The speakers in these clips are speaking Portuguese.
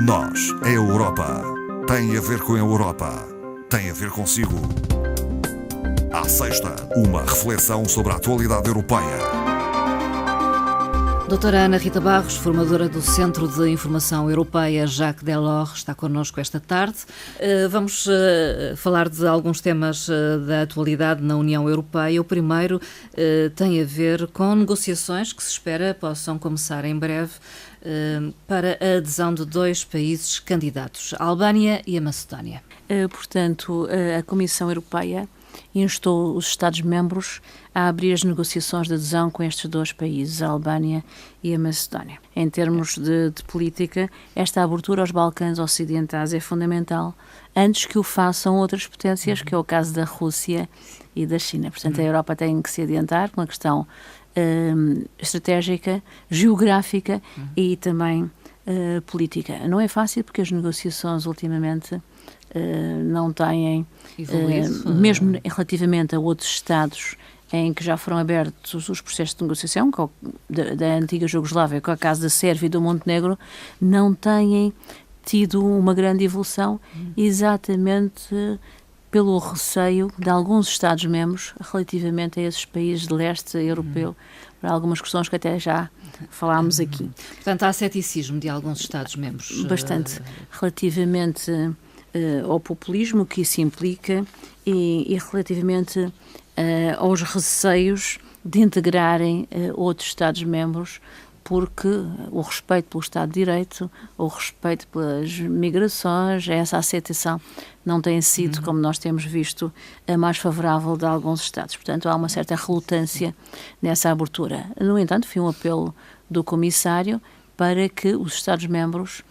Nós, a Europa, tem a ver com a Europa, tem a ver consigo. À sexta, uma reflexão sobre a atualidade europeia. Doutora Ana Rita Barros, formadora do Centro de Informação Europeia Jacques Delors, está connosco esta tarde. Vamos falar de alguns temas da atualidade na União Europeia. O primeiro tem a ver com negociações que se espera possam começar em breve para a adesão de dois países candidatos, a Albânia e a Macedónia. Portanto, a Comissão Europeia instou os Estados-membros a abrir as negociações de adesão com estes dois países, a Albânia e a Macedónia. Em termos de política, esta abertura aos Balcãs Ocidentais é fundamental, antes que o façam outras potências, que é o caso da Rússia e da China. Portanto, a Europa tem que se adiantar com a questão estratégica, geográfica e também política. Não é fácil porque as negociações ultimamente não têm, mesmo relativamente a outros Estados em que já foram abertos os processos de negociação, da antiga Jugoslávia, com o caso da Sérvia e do Montenegro, não têm tido uma grande evolução, exatamente pelo receio de alguns Estados-membros relativamente a esses países de leste europeu, para algumas questões que até já falámos aqui. Portanto, há ceticismo de alguns Estados-membros. Bastante, relativamente ao populismo que isso implica e relativamente aos receios de integrarem outros Estados-membros, porque o respeito pelo Estado de Direito, o respeito pelas migrações, essa aceitação não tem sido, como nós temos visto, a mais favorável de alguns Estados. Portanto, há uma certa relutância nessa abertura. No entanto, foi um apelo do Comissário para que os Estados-membros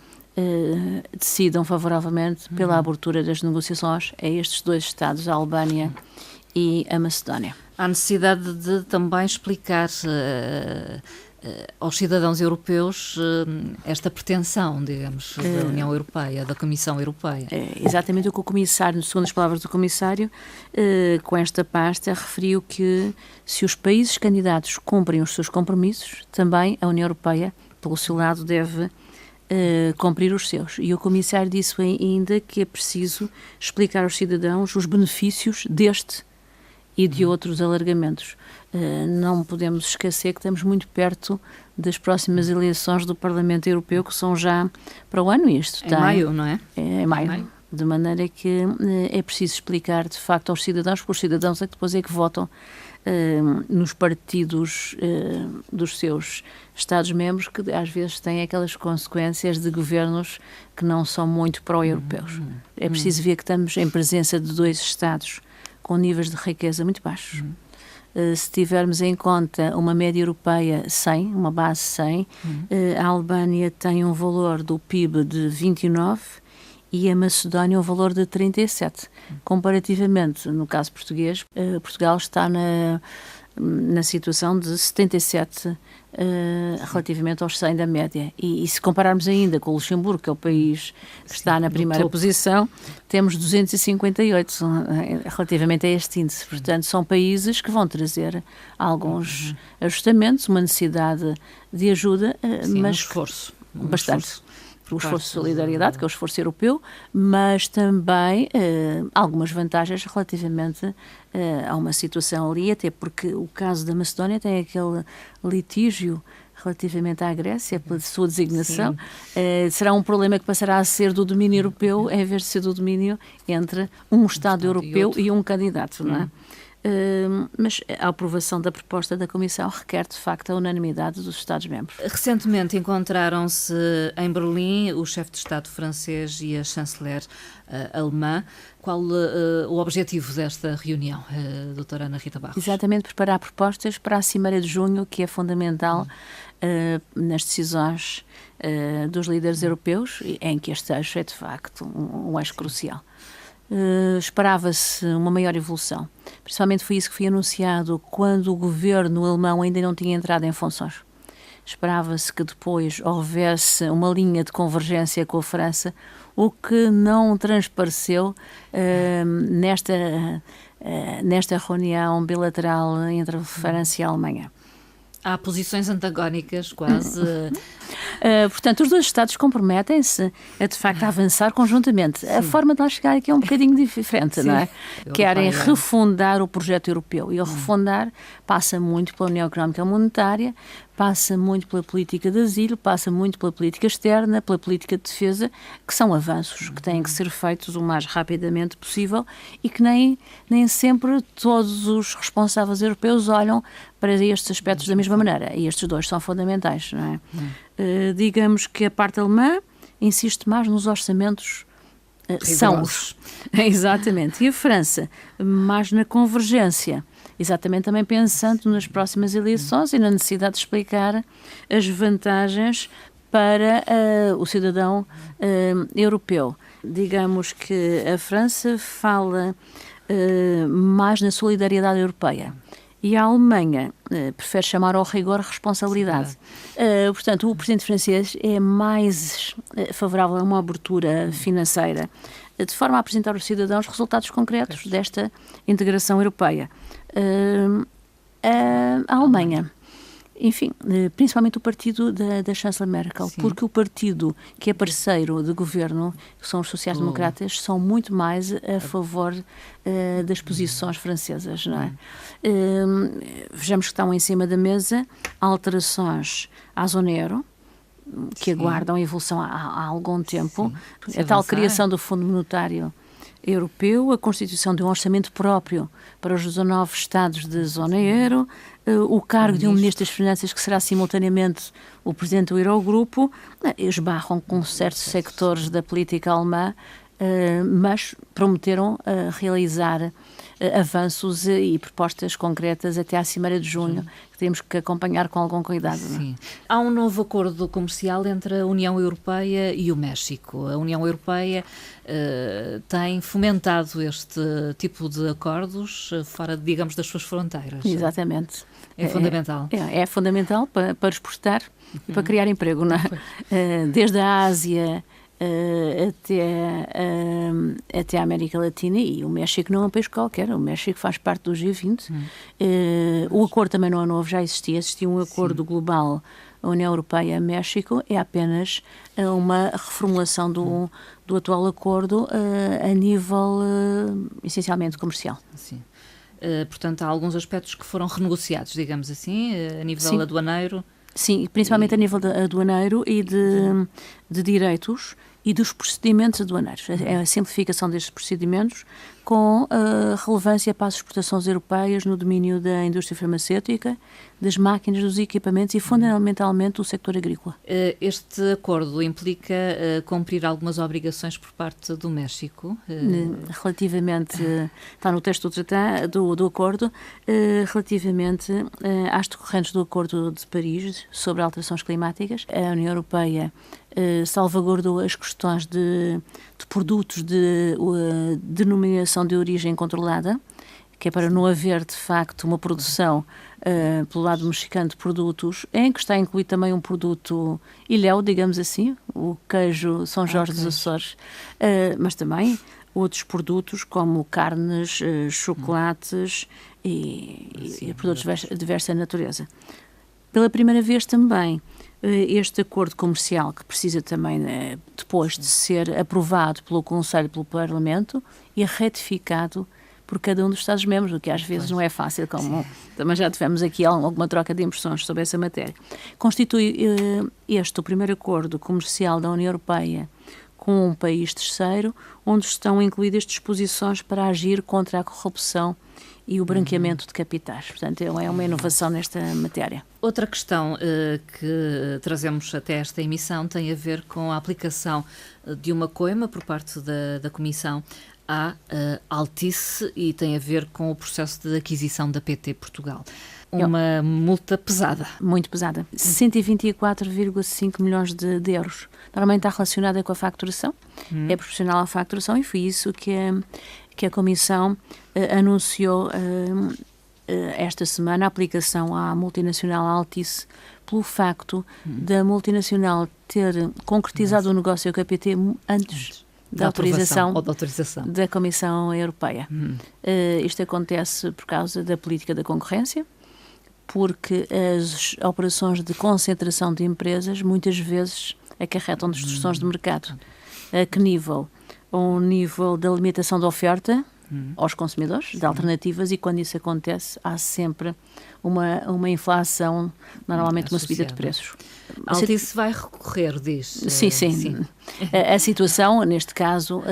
decidam favoravelmente pela abertura das negociações a estes dois Estados, a Albânia e a Macedónia. Há necessidade de também explicar aos cidadãos europeus esta pretensão, digamos, da União Europeia, da Comissão Europeia. É exatamente o que o Comissário, segundo as palavras do Comissário, com esta pasta, referiu que se os países candidatos cumprem os seus compromissos, também a União Europeia, pelo seu lado, deve cumprir os seus. E o Comissário disse ainda que é preciso explicar aos cidadãos os benefícios deste e de outros alargamentos. Não podemos esquecer que estamos muito perto das próximas eleições do Parlamento Europeu, que são já para o ano. Isto em maio, não é? É em maio. De maneira que é preciso explicar, de facto, aos cidadãos, porque os cidadãos é que depois é que votam nos partidos dos seus Estados-membros, que às vezes têm aquelas consequências de governos que não são muito pró-europeus. É preciso ver que estamos em presença de dois Estados com níveis de riqueza muito baixos. Se tivermos em conta uma média europeia 100, uma base 100, a Albânia tem um valor do PIB de 29 e a Macedónia um valor de 37. Comparativamente, no caso português, Portugal está na situação de 77 relativamente aos 100 da média. E se compararmos ainda com o Luxemburgo, que é o país que está na primeira posição, temos 258 relativamente a este índice. Portanto, são países que vão trazer alguns ajustamentos, uma necessidade de ajuda, mas um esforço. Bastante. O esforço de solidariedade, que é o esforço europeu, mas também algumas vantagens relativamente a uma situação ali, até porque o caso da Macedónia tem aquele litígio relativamente à Grécia, pela sua designação. Será um problema que passará a ser do domínio europeu, em vez de ser do domínio entre um Estado europeu e um candidato, não é? Mas a aprovação da proposta da Comissão requer, de facto, a unanimidade dos Estados-membros. Recentemente encontraram-se em Berlim o chefe de Estado francês e a chanceler alemã. Qual o objetivo desta reunião, doutora Ana Rita Barros? Exatamente, preparar propostas para a Cimeira de junho, que é fundamental nas decisões dos líderes europeus, em que este eixo é, de facto, um eixo crucial. Esperava-se uma maior evolução. Principalmente foi isso que foi anunciado quando o governo alemão ainda não tinha entrado em funções. Esperava-se que depois houvesse uma linha de convergência com a França, o que não transpareceu nesta reunião bilateral entre a França e a Alemanha. Há posições antagónicas, quase. Portanto, os dois Estados comprometem-se a, de facto, a avançar conjuntamente. Sim. A forma de lá chegar aqui é um bocadinho diferente, sim, não é? Querem refundar o projeto europeu. E o refundar passa muito pela União Económica e Monetária, passa muito pela política de asilo, passa muito pela política externa, pela política de defesa, que são avanços que têm que ser feitos o mais rapidamente possível e que nem sempre todos os responsáveis europeus olham para estes aspectos da mesma maneira. E estes dois são fundamentais, não é? Digamos que a parte alemã insiste mais nos orçamentos sãos. Exatamente. E a França, mais na convergência. Exatamente, também pensando nas próximas eleições e na necessidade de explicar as vantagens para o cidadão europeu. Digamos que a França fala mais na solidariedade europeia e a Alemanha prefere chamar ao rigor responsabilidade. Portanto, o presidente francês é mais favorável a uma abertura financeira, de forma a apresentar aos cidadãos resultados concretos desta integração europeia. A Alemanha, enfim, principalmente o partido da chanceler Merkel, sim, porque o partido que é parceiro de governo, que são os sociais-democratas, são muito mais a favor das posições francesas, não é? Vejamos que estão em cima da mesa alterações à zona euro, que sim, aguardam a evolução há algum tempo, sim, a tal criação do Fundo Monetário Europeu, a constituição de um orçamento próprio para os 19 Estados da zona euro, o cargo de um Ministro das Finanças que será simultaneamente o Presidente do Eurogrupo, esbarram com certos sectores da política alemã, mas prometeram realizar avanços e propostas concretas até à Cimeira de junho, que temos que acompanhar com algum cuidado. Sim. Há um novo acordo comercial entre a União Europeia e o México. A União Europeia tem fomentado este tipo de acordos fora, digamos, das suas fronteiras. Exatamente. É fundamental. É fundamental para exportar e para criar emprego, não é? Desde a Ásia até a América Latina, e o México não é um país qualquer, o México faz parte do G20. O acordo também não é novo, já existia um acordo, sim, global, a União Europeia-México, é apenas uma reformulação do atual acordo a nível essencialmente comercial. Sim. Portanto, há alguns aspectos que foram renegociados, digamos assim, a nível, sim, aduaneiro. Sim, principalmente a nível aduaneiro e de direitos e dos procedimentos aduaneiros. É a simplificação destes procedimentos com relevância para as exportações europeias no domínio da indústria farmacêutica, das máquinas, dos equipamentos e, fundamentalmente, do sector agrícola. Este acordo implica cumprir algumas obrigações por parte do México? Relativamente, está no texto do acordo, relativamente às decorrentes do Acordo de Paris sobre alterações climáticas, a União Europeia salvaguardou as questões de produtos de denominação de origem controlada, que é para não haver, de facto, uma produção pelo lado mexicano de produtos, em que está incluído também um produto ilhéu, digamos assim, o queijo São Jorge dos Açores, mas também outros produtos como carnes, chocolates e produtos de diversa natureza. Pela primeira vez também, este acordo comercial, que precisa também, depois de ser aprovado pelo Conselho e pelo Parlamento, e ratificado por cada um dos Estados-membros, o que às vezes não é fácil, como também já tivemos aqui alguma troca de impressões sobre essa matéria. Constitui o primeiro acordo comercial da União Europeia com um país terceiro, onde estão incluídas disposições para agir contra a corrupção e o branqueamento de capitais. Portanto, é uma inovação nesta matéria. Outra questão que trazemos até esta emissão tem a ver com a aplicação de uma coima por parte da Comissão à Altice e tem a ver com o processo de aquisição da PT Portugal. Uma multa pesada. Muito pesada. 124,5 milhões de euros. Normalmente está relacionada com a faturação, é proporcional à faturação, e foi isso que a Comissão anunciou esta semana, a aplicação à multinacional Altice, pelo facto da multinacional ter concretizado o negócio com a PT antes da autorização da Comissão Europeia. Isto acontece por causa da política da concorrência, porque as operações de concentração de empresas muitas vezes acarretam distorções de mercado. A que nível? Ao nível da limitação da oferta aos consumidores, de alternativas, e quando isso acontece há sempre uma inflação, normalmente uma subida de preços. Altice vai recorrer, diz. Sim. A situação, neste caso,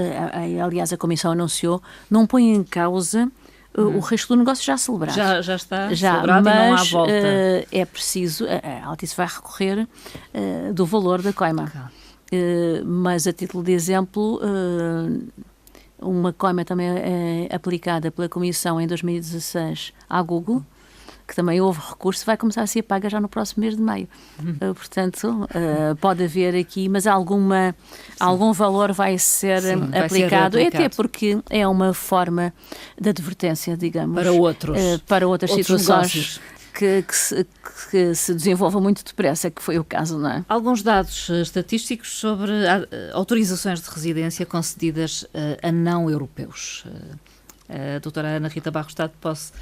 aliás a Comissão anunciou, não põe em causa o risco do negócio já celebrado. Já está celebrado, mas e não há volta. É preciso, a Altice vai recorrer do valor da coima. Mas a título de exemplo, uma coima também aplicada pela Comissão em 2016 à Google, que também houve recurso, vai começar a ser paga já no próximo mês de maio. Portanto, pode haver aqui, mas algum valor vai ser aplicado, até porque é uma forma de advertência, digamos, para outras situações que se desenvolvam muito depressa, que foi o caso, não é? Alguns dados estatísticos sobre autorizações de residência concedidas a não-europeus. A doutora Ana Rita Barros está de posse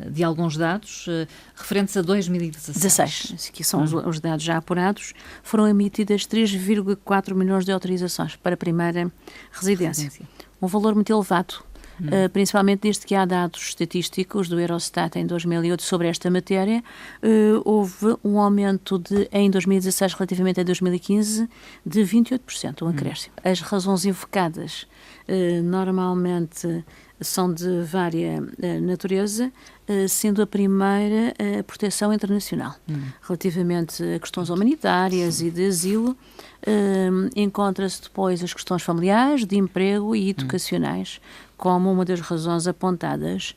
de alguns dados referentes a 2016. Que são os dados já apurados. Foram emitidas 3,4 milhões de autorizações para a primeira residência. Um valor muito elevado, principalmente desde que há dados estatísticos do Eurostat em 2008 sobre esta matéria. Houve um aumento em 2016 relativamente a 2015 de 28%, um acréscimo. As razões invocadas normalmente são de vária natureza, sendo a primeira a proteção internacional. Relativamente a questões humanitárias e de asilo, encontra-se depois as questões familiares, de emprego e educacionais, como uma das razões apontadas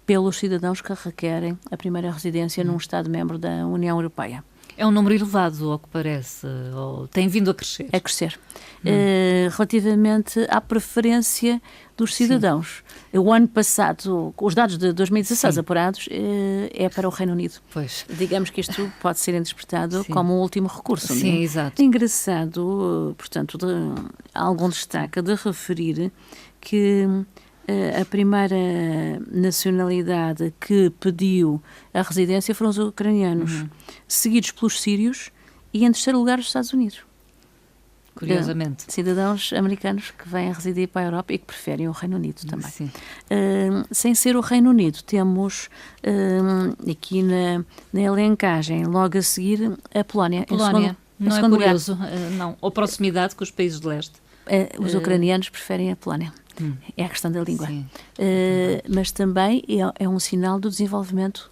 pelos cidadãos que requerem a primeira residência num Estado-membro da União Europeia. É um número elevado, ao que parece, ou tem vindo a crescer? A crescer. Relativamente à preferência dos cidadãos. O ano passado, os dados de 2016 apurados, é para o Reino Unido. Pois. Digamos que isto pode ser interpretado como um último recurso. Sim, não é? exato. Engraçado, portanto, algum destaque de referir que a primeira nacionalidade que pediu a residência foram os ucranianos, seguidos pelos sírios e, em terceiro lugar, os Estados Unidos. Curiosamente. Cidadãos americanos que vêm a residir para a Europa e que preferem o Reino Unido também. Sim. Sem ser o Reino Unido, temos aqui na elencagem, logo a seguir, a Polónia. Não é curioso? Não. Ou proximidade com os países de leste? Os ucranianos preferem a Polónia. É a questão da língua. Mas também é um sinal do desenvolvimento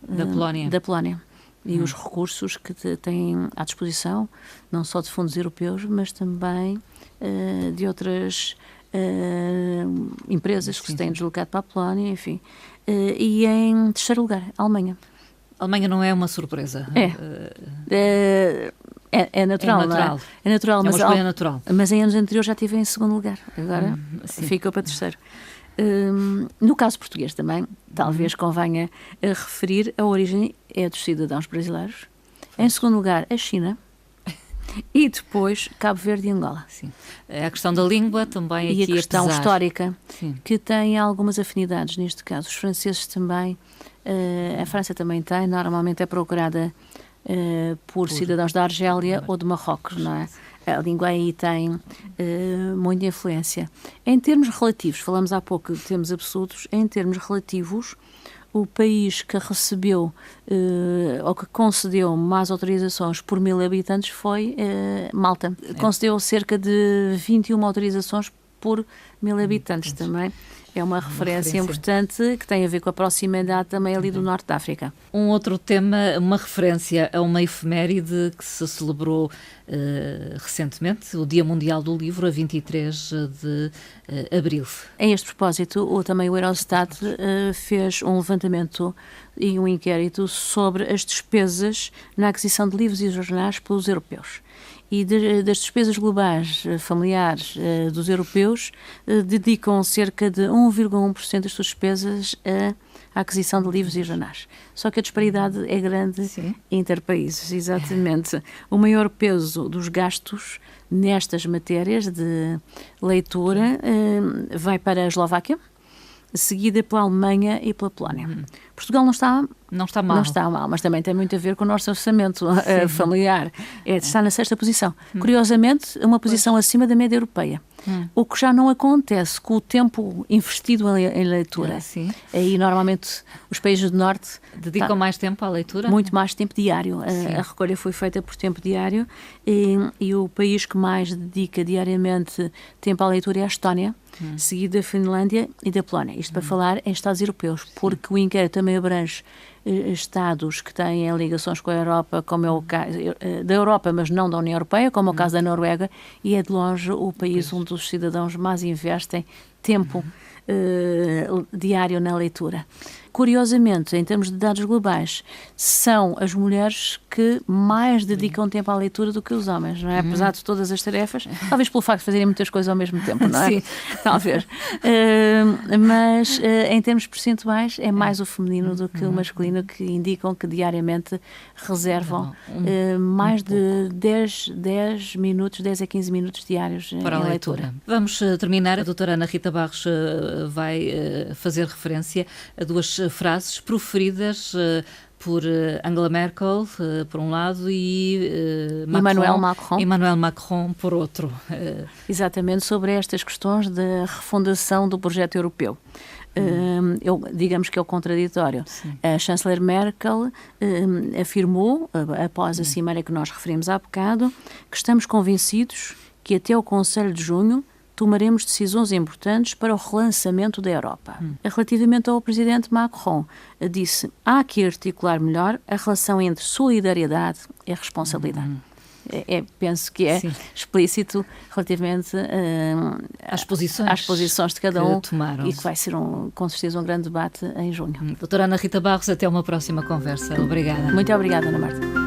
da Polónia. E os recursos que têm à disposição, não só de fundos europeus, mas também de outras empresas que se têm deslocado para a Polónia, enfim. E em terceiro lugar, a Alemanha. A Alemanha não é uma surpresa? É natural, é natural. Não é? É natural, uma escolha natural. Mas em anos anteriores já estive em segundo lugar. Agora ficou para terceiro. No caso português também, talvez convenha referir, a origem é dos cidadãos brasileiros. Em segundo lugar, a China. E depois Cabo Verde e Angola. Sim. É a questão da língua também e aqui, a questão histórica, Sim. que tem algumas afinidades neste caso. Os franceses também, a França também tem, normalmente é procurada por cidadãos da Argélia ou de Marrocos, não é? A língua aí tem muita influência. Em termos relativos, falamos há pouco de termos absolutos, em termos relativos, o país que recebeu ou que concedeu mais autorizações por 1000 habitantes foi Malta. Concedeu cerca de 21 autorizações por 1000 habitantes também. É uma referência importante que tem a ver com a proximidade também ali do Norte da África. Um outro tema, uma referência a uma efeméride que se celebrou recentemente, o Dia Mundial do Livro, a 23 de abril. A este propósito, também o Eurostat fez um levantamento e um inquérito sobre as despesas na aquisição de livros e jornais pelos europeus. E das despesas globais familiares dos europeus, dedicam cerca de 1,1% das suas despesas à aquisição de livros e jornais. Só que a disparidade é grande interpaíses, exatamente. O maior peso dos gastos nestas matérias de leitura vai para a Eslováquia, seguida pela Alemanha e pela Polónia. Portugal não está mal. Não está mal, mas também tem muito a ver com o nosso orçamento familiar. Está na 6ª posição. Curiosamente, uma posição acima da média europeia. O que já não acontece com o tempo investido em leitura. Aí, normalmente, os países do Norte dedicam mais tempo à leitura? Muito mais tempo diário. A recolha foi feita por tempo diário e o país que mais dedica diariamente tempo à leitura é a Estónia, seguido da Finlândia e da Polónia. Isto para falar em Estados europeus, porque o inquérito também abrange Estados que têm ligações com a Europa, como é o caso da Europa, mas não da União Europeia, como é o caso da Noruega, e é de longe o país onde os cidadãos mais investem tempo diário na leitura. Curiosamente, em termos de dados globais, são as mulheres que mais dedicam tempo à leitura do que os homens, não é? Apesar de todas as tarefas, talvez pelo facto de fazerem muitas coisas ao mesmo tempo, não é? Sim. Talvez. Mas, em termos percentuais, é mais o feminino do que o masculino, que indicam que diariamente reservam mais de 10 minutos, 10 a 15 minutos diários para a leitura. Vamos terminar. A doutora Ana Rita Barros vai fazer referência a duas frases proferidas por Angela Merkel, por um lado, e Emmanuel Macron, por outro. Exatamente, sobre estas questões da refundação do projeto europeu. Digamos que é o contraditório. Sim. A chanceler Merkel afirmou, após a cimeira que nós referimos há bocado, que estamos convencidos que até o Conselho de Junho tomaremos decisões importantes para o relançamento da Europa. Relativamente ao presidente Macron, disse: há que articular melhor a relação entre solidariedade e responsabilidade. Penso que é explícito relativamente às posições de cada um, e que vai ser com certeza um grande debate em junho. Doutora Ana Rita Barros, até uma próxima conversa. Obrigada. Muito obrigada, Ana Marta.